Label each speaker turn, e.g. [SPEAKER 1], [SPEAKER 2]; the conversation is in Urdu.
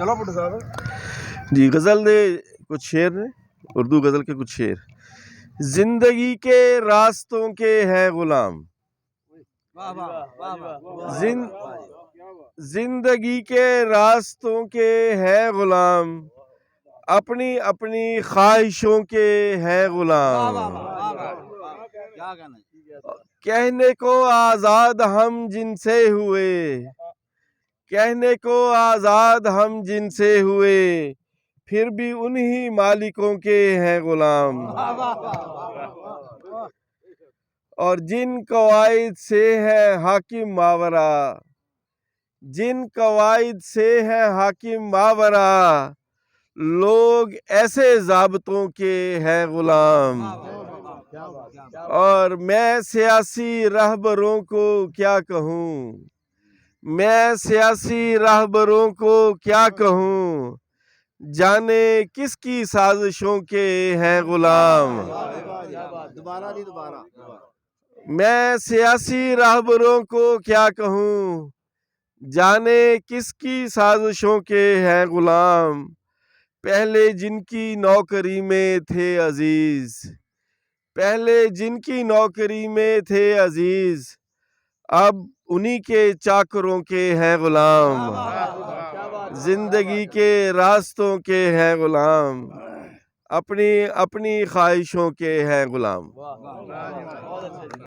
[SPEAKER 1] چلو پٹھ صاحب
[SPEAKER 2] جی غزل دے کچھ شعر نے، اردو غزل کے کچھ شعر۔ زندگی کے راستوں کے ہے غلام، زندگی کے راستوں کے ہے غلام، اپنی اپنی خواہشوں کے ہے غلام، کہنے کو آزاد ہم جن سے ہوئے، کہنے کو آزاد ہم جن سے ہوئے، پھر بھی انہی مالکوں کے ہیں غلام، اور جن قواعد سے ہے حاکم ماورا، جن قواعد سے ہے حاکم ماورا، لوگ ایسے ضابطوں کے ہیں غلام، اور میں سیاسی رہبروں کو کیا کہوں، میں سیاسی رہبروں کو کیا کہوں، جانے کس کی سازشوں کے ہیں غلام، میں سیاسی رہبروں کو کیا کہوں، جانے کس کی سازشوں کے ہیں غلام، پہلے جن کی نوکری میں تھے عزیز، پہلے جن کی نوکری میں تھے عزیز، اب انہی کے چاکروں کے ہیں غلام، زندگی کے راستوں کے ہیں غلام، اپنی اپنی خواہشوں کے ہیں غلام۔